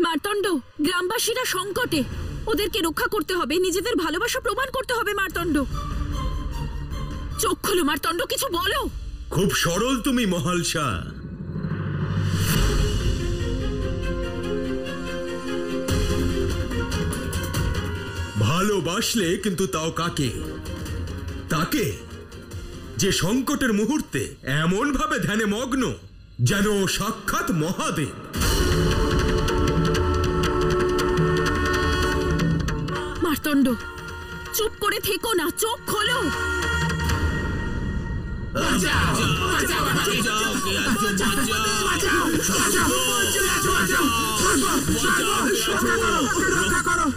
মার্তণ্ড, গ্রামবাসীরা সংকটে, ওদেরকে রক্ষা করতে হবে, নিজেদের ভালোবাসা প্রমাণ করতে হবে। মার্তণ্ড, চোখ খোলো মার্তণ্ড, কিছু বলো। খুব সরল তুমি মহালসা। ভালোবাসলে কিন্তু তাও কাকে? তাকে যে সংকটের মুহূর্তে এমন ভাবে ধ্যানে মগ্ন যেন সাক্ষাৎ মহাদেব। মার্তণ্ড, চুপ করে থেকো না, চোখ খোলো।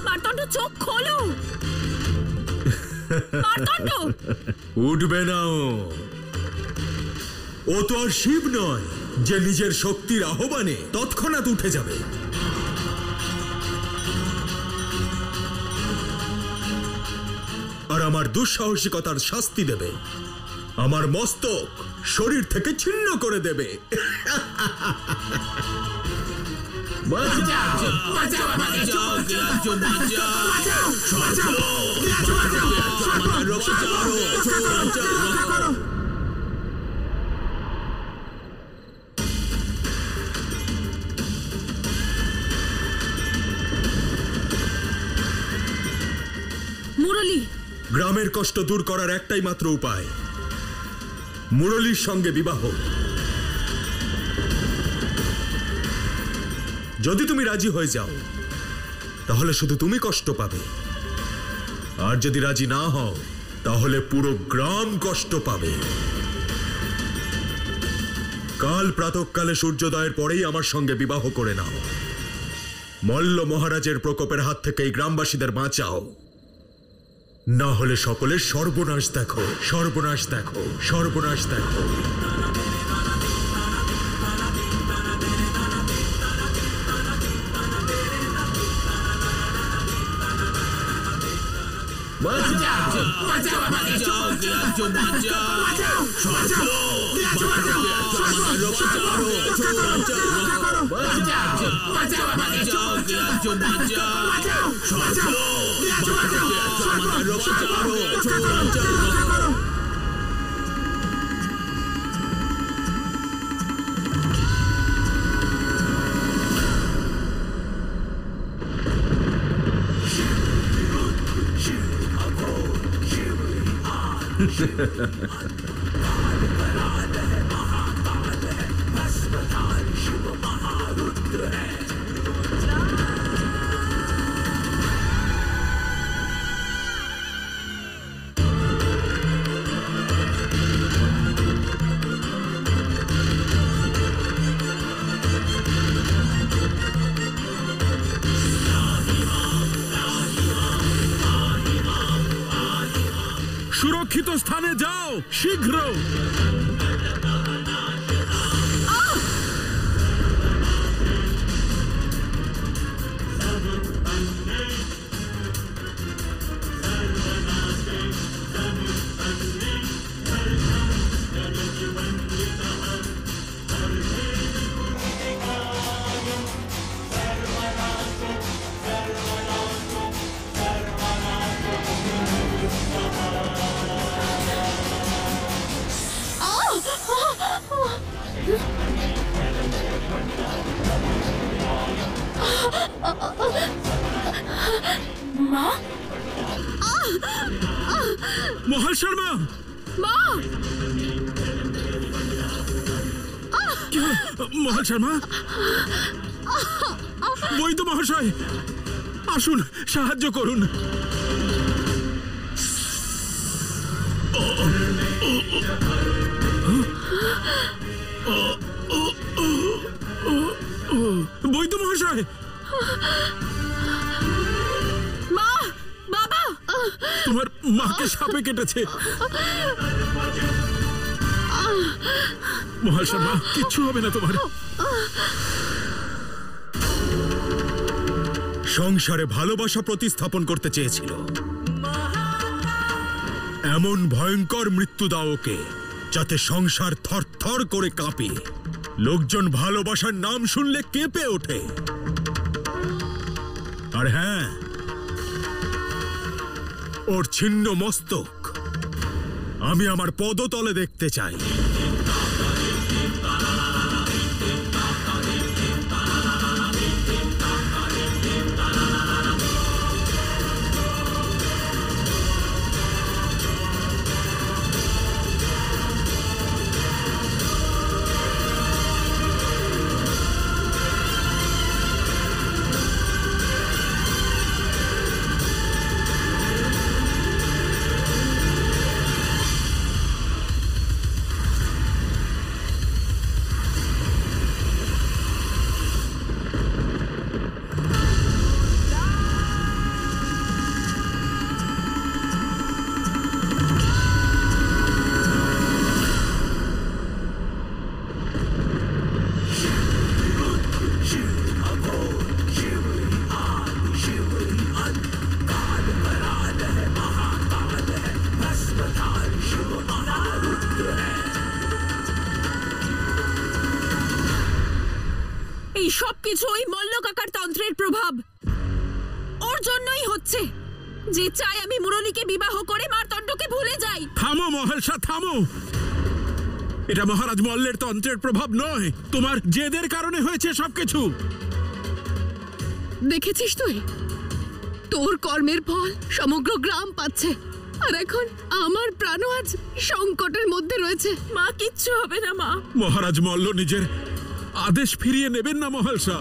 মার্তণ্ড, চোখ খোলো। মার্তণ্ড, উঠবে না ও তো আর শিব নয় যে নিজের শক্তির আহ্বানে তৎক্ষণাৎ উঠে যাবে। আর আমার দুঃসাহসিকতার শাস্তি দেবে, আমার মস্তক শরীর থেকে ছিন্ন করে দেবে। মুরলী, গ্রামের কষ্ট দূর করার একটাই মাত্র উপায়, মুরলীর সঙ্গে বিবাহ। যদি তুমি রাজি হয়ে যাও তাহলে শুধু তুমি কষ্ট পাবে, আর যদি রাজি না হও তাহলে পুরো গ্রাম কষ্ট পাবে। কাল প্রাতঃকালে সূর্যোদয়ের পরেই আমার সঙ্গে বিবাহ করে নাও। মল্ল মহারাজের প্রকোপের হাত থেকে এই গ্রামবাসীদের বাঁচাও, না হলে সকলের সর্বনাশ দেখো, সর্বনাশ দেখো, সর্বনাশ দেখো। সুরক্ষিত স্থানে যাও শীঘ্র। মা, মহাল শর্মা, মা, মহাল শর্মা, বৈদ্য মহাশয় আসুন, সাহায্য করুন। বৈদ্য মহাশয়, মা, বাবা, তোমার মা মাকে সাপে কেটেছে। মহাশয় মা, কিচ্ছু হবে না তোমার। সংসারে ভালোবাসা প্রতিস্থাপন করতে চেয়েছিল, এমন ভয়ঙ্কর মৃত্যু দাও ওকে যাতে সংসার থরথর করে কাঁপে, লোকজন ভালোবাসার নাম শুনলে কেঁপে ওঠে। আর হ্যাঁ, ওর ছিন্ন মস্তক আমি আমার পদতলে দেখতে চাই। এই সবকিছু ওই মল্ল কাকার তন্ত্রের প্রভাব। ওর জন্যই হচ্ছে, যে চাই আমি মুরলীকে বিবাহ করে মারতণ্ডকে ভুলে যাই। থামো মহালসা, থামো। এটা মহারাজ মল্লের তন্ত্রের প্রভাব নয়, তোমার জেদের কারণে হয়েছে সবকিছু। দেখেছিস তুই, তোর কর্মের ফল সমগ্র গ্রাম পাচ্ছে, আর এখন আমার প্রাণও আজ সংকটের মধ্যে রয়েছে। মা, কিচ্ছু হবে না মা। মহারাজ মল্ল নিজের আদেশ ফিরিয়ে নেবেন না মহালসা।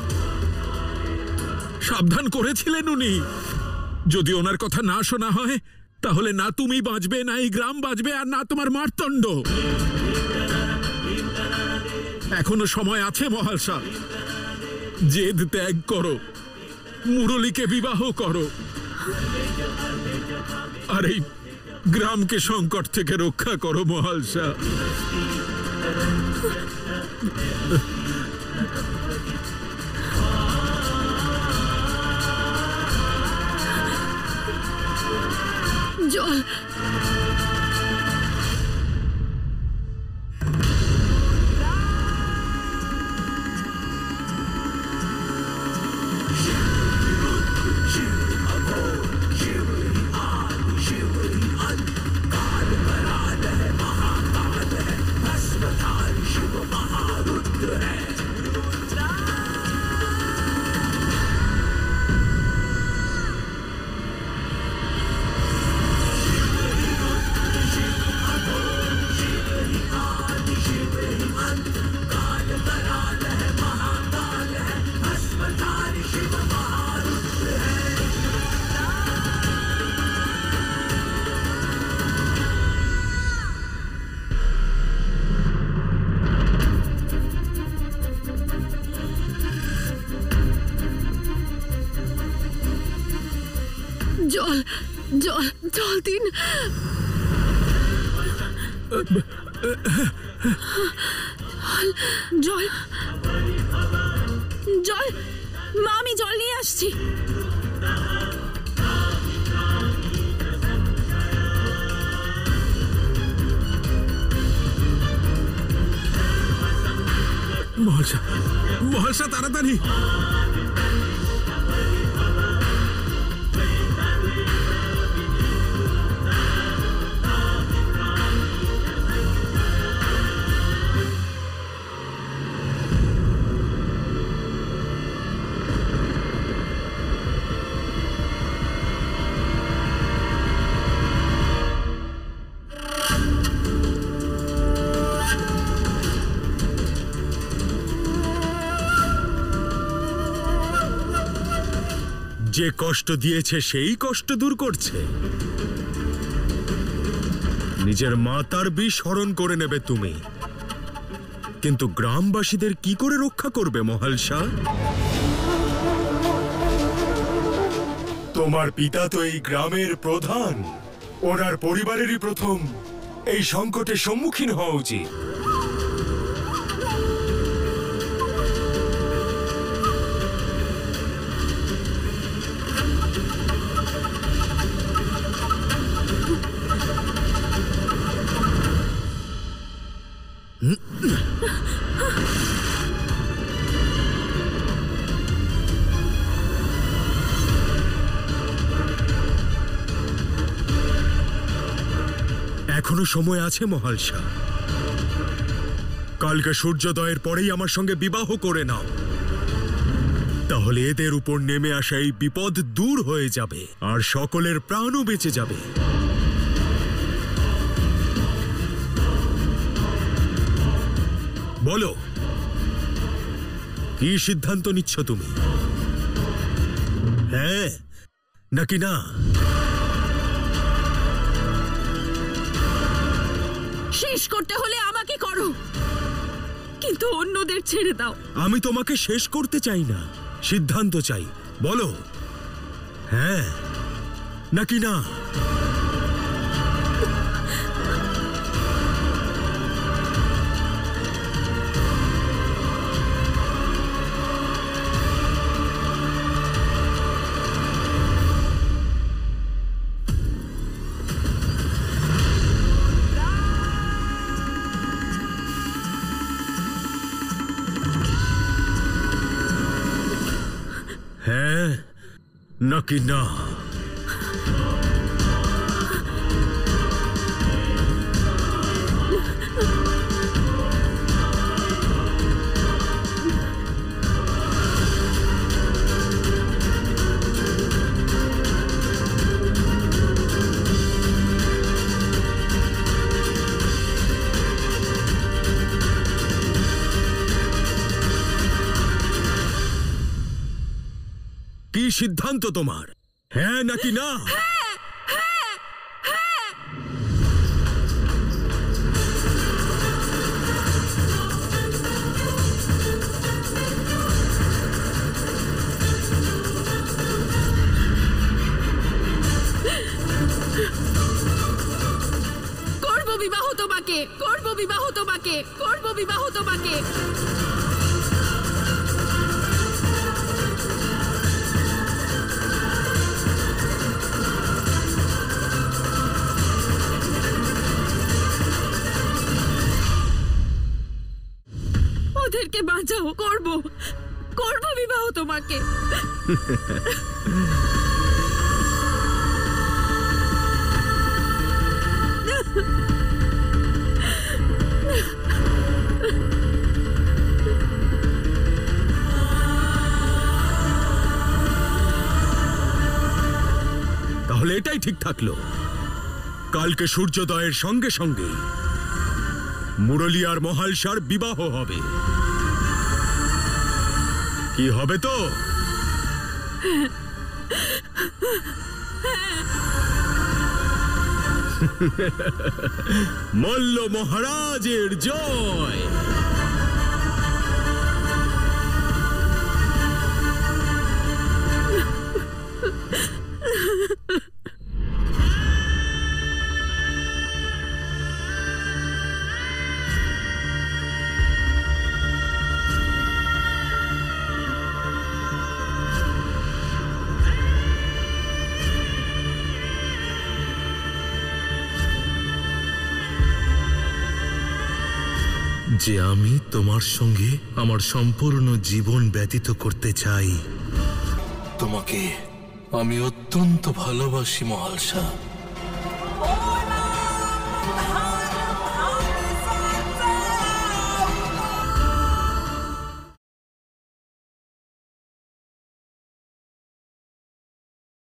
সাবধান করেছিলেন উনি, যদি ওনার কথা না শোনা হয় তাহলে না তুমি বাঁচবে, না এই গ্রাম বাঁচবে, আর না তোমার মারতণ্ড। এখনো সময় আছে মহালসা, জেদ ত্যাগ করো, মুরলীকে বিবাহ করো, আর এই গ্রামকে সংকট থেকে রক্ষা করো মহালসা। জল, জল, জল, জল দিন। জল, জল, মা আমি জল নিয়ে আসছি। মহালসা, মহালসা তাড়াতাড়ি। যে কষ্ট দিয়েছে সেই কষ্ট দূর করছে। নিজের মাতার বিষ স্মরণ করে নেবে তুমি, কিন্তু গ্রামবাসীদের কি করে রক্ষা করবে মহালসা? তোমার পিতা তো এই গ্রামের প্রধান, ওনার পরিবারেরই প্রথম এই সংকটের সম্মুখীন হওয়া উচিত। এখনো সময় আছে মহাল শাহ। কালকে সূর্যোদয়ের পরেই আমার সঙ্গে বিবাহ করে নাও, তাহলে এদের উপর নেমে আসা এই বিপদ দূর হয়ে যাবে আর সকলের প্রাণও বেঁচে যাবে। বলো, কি সিদ্ধান্ত নিচ্ছ তুমি? হ্যাঁ নাকি না? শেষ করতে হলে আমাকে করো, কিন্তু অন্যদের ছেড়ে দাও। আমি তোমাকে শেষ করতে চাই না, সিদ্ধান্ত চাই। বলো হ্যাঁ নাকি না? হ্যাঁ নাকি না? কি সিদ্ধান্ত তোমার? হ্যাঁ নাকি না? করব বিবাহ তোমাকে, করব বিবাহ তোমাকে, করব বিবাহ তোমাকে। ওদেরকে বাঁচাও, করব করব বিবাহ তোমাকে। তাহলে এটাই ঠিক থাকলো, কালকে সূর্যোদয়ের সঙ্গে সঙ্গে মুরলী আর মহাল শাহর বিবাহ হবে। কি হবে তো? মল্ল মহারাজের জয়। যে আমি তোমার সঙ্গে আমার সম্পূর্ণ জীবন ব্যতীত করতে চাই। তোমাকে আমি অত্যন্ত ভালোবাসি মহাল শাহ।